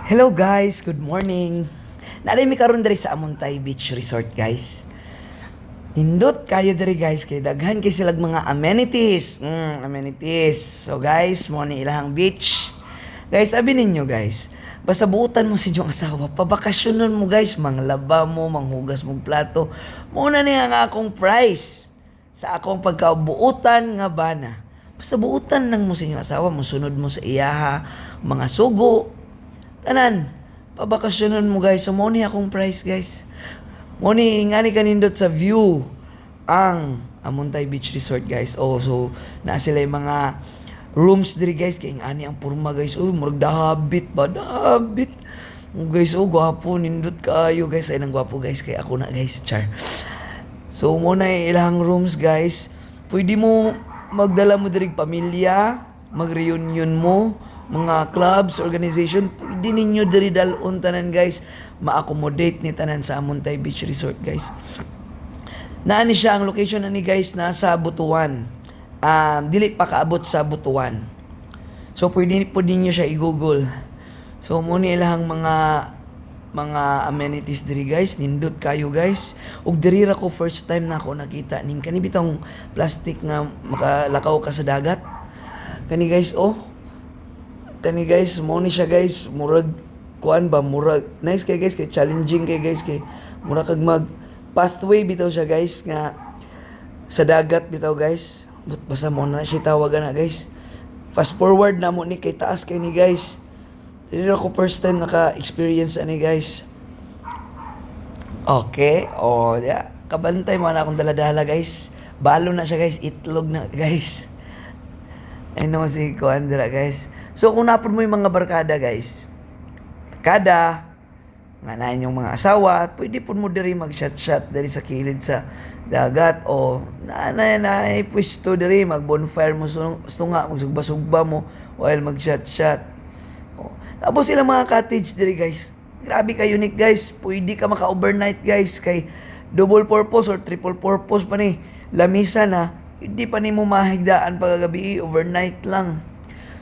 Hello guys, good morning. Naday mi karon diri sa Amontay Beach Resort guys. Nindot kayo diri guys kay daghan kay silag mga amenities. Amenities. So guys, mo ni ilahang beach. Guys, abi ninyo guys. Basta buutan mo sa inyong asawa, pabakasyonon mo guys, manglaba mo, manghugas mo plato. Muna niya nga akong price sa akong pagkabuutan nga bana. Basta buutan lang mo sa inyong asawa, musunod mo sa iyaha, mga sugo, tanan, pabakasyonon mo guys. So, mo ni akong price guys. Mo ni nga ni kanindot sa view ang Amontay Beach Resort guys. Oh, so, na sila yung mga rooms diri guys. Kaya ani ang purma guys. Oh, murag dahabit ba? Dahabit. Guys, oh, gwapo. Nindot kayo guys. Ay, nang gwapo guys. Kaya ako na guys. Char. So, muna ilang rooms guys. Pwede mo magdala mo diri pamilya, mag-reunion mo, mga clubs, organization, pwede ninyo diri dalon tanan guys, ma-accommodate ni tanan sa Amontay Beach Resort guys. Naani siya ang location ani guys, nasa Butuan. Dili pa kaabot sa Butuan. So pwede po ninyo siya i-google. So mo ni ilahang mga amenities diri guys, nindot kayo guys. Ug diri ra ko first time na ako nakita ning kani bitong plastic nga makalakaw ka sa dagat. Kani guys, oh. Kani guys, mo ni siya guys, murag kuan ba, murag nice kay guys, kay challenging kay guys, kay murag kag mag pathway bitaw siya guys nga sa dagat bitaw guys. Basta mo na siya tawagan na guys. Fast forward na mo ni kay taas kay ni guys. Dili ako first time naka-experience ani guys. Okay, oh yeah. Kabantay mo na akong daladala guys. Balo na siya guys, itlog na guys. I know si Kuandra guys. So kung napod mo yung mga barkada guys, kada nga na inyong mga asawa, pwede po mo diri mag-shot-shot diri sa kilid sa dagat o na pwesto diri mag-bonfire mo sunga, magsugba-sugba mo while mag-shot-shot. O, tapos sila mga cottage diri guys. Grabe ka unique guys. Pwede ka maka-overnight guys kay double purpose or triple purpose pa ni. Lamisa na, hindi pa ni mo mahigdaan pagagabi, overnight lang.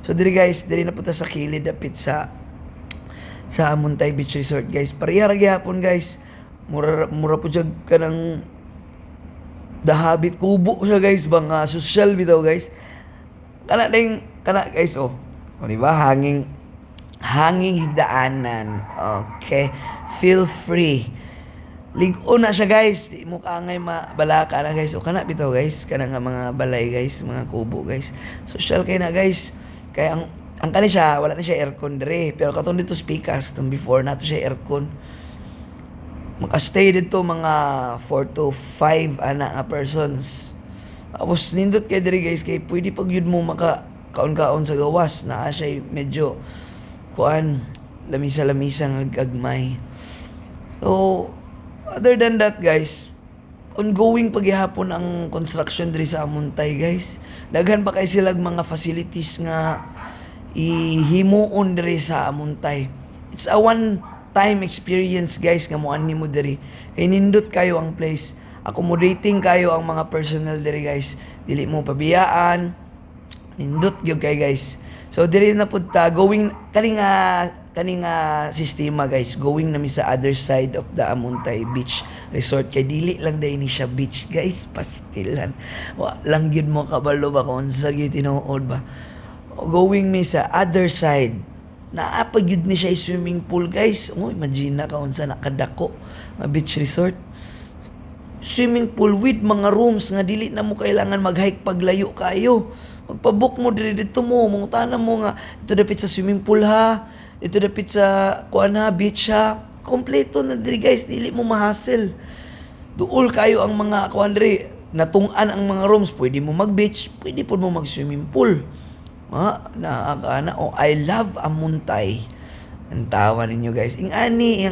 So diri guys, diri na punta sa kilid dapit sa Amontay Beach Resort guys. Pareha ra gyapon guys. Mura po jud kanang dahabit kubo siya guys, mga social bitaw guys. Kana guys oh. O di ba hanging higdaanan. Okay. Feel free. Ligo na siya guys. Di mo kaangay mabalaka na guys. O kana bitaw guys. Kana nga mga balay guys. Mga kubo guys. Social kay na guys. Kaya ang kani siya, wala na siya aircon dire. Pero katong dito speakers, katong before nato siya aircon. Makastay dito mga 4 to 5 ana nga persons. Tapos nindot kay dire guys, kay pwede pag yun mo kaon-kaon sa gawas. Naa siya medyo kuan, lamisa-lamisa nga gagmay. So, other than that guys, ongoing paghihapon ang construction diri sa Amontay guys. Daghan pa kay silag mga facilities nga ihimuon diri sa Amontay. It's a one time experience guys nga moan nimo diri. Kay nindot kayo ang place. Accommodating kayo ang mga personnel diri guys. Dili mo pabiyaan. Nindot gyud kay guys. So diri na pud ta going kaninga sistema guys, going nami sa other side of the Amontay Beach Resort kay dili lang day ni siya beach guys, pastilan. Wa lang gyud mo kabalo ba kung sa gyud tinuod ba. Going mi sa other side. Naapa gyud ni siya swimming pool guys. Oh, imagine na ka unsa nakadako nga beach resort. Swimming pool with mga rooms nga dili na mo kailangan mag-hike paglayo kayo. Magpabook mo dito mo, mangutana mo nga ito dapit sa swimming pool ha, ito dapit sa kuan ha, beach ha. Kompleto na diri guys, dili mo ma-hassle. Duol kayo ang mga kuan diri, natung-an ang mga rooms, pwede mo mag-beach, pwede po mo mag-swimming pool. Nakakaana, I love Amontay. Ang tawa ninyo guys. Ingani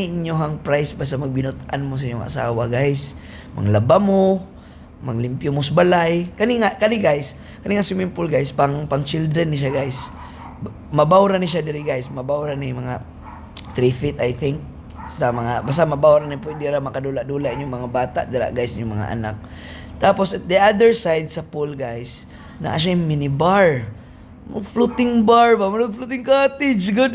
inyo hang price basta magbinutan mo sa inyong asawa guys. Manglaba mo, manglimpyo mo sa balay. Kani guys, kani nga swimming pool guys, pang children ni siya guys. Mabawra ni siya diri guys, mabawra ni mga 3 feet I think. Basta mabawra ni pwede ra makadula-dula inyong mga bata dira guys, inyong mga anak. Tapos at the other side sa pool guys, naa siya yung minibar. Floating bar ba? Floating cottage. God.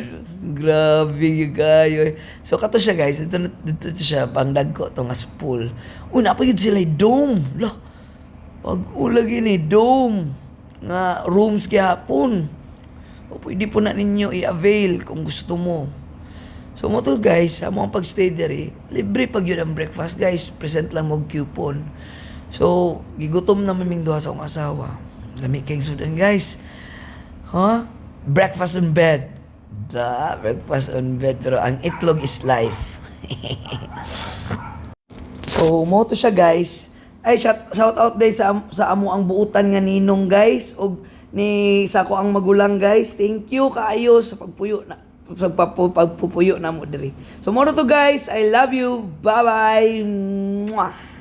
Grabe yung kayo. So, kato siya guys. Dito siya. Pang dagko to nga pool. Uy, napagod sila yung dome. Lah. Pag-ulag yun dome. Nga rooms kihapon. O pwede po na ninyo i-avail kung gusto mo. So mo to guys, sa mga pag-stay there libre pag yun ang breakfast guys. Present lang mo coupon. So, gigutom na maming duha sa akong asawa. Lami kayong sudan guys. Huh? Breakfast on bed. Breakfast on bed. Pero ang itlog is life. So, mo to siya guys. Ay, shout out day sa amo ang buutan nga ninong guys. O ni sa ko ang magulang guys. Thank you kaayo sa pagpuyo na sa pagpupuyo na mo diri. So, mo to guys. I love you. Bye-bye. Mwah.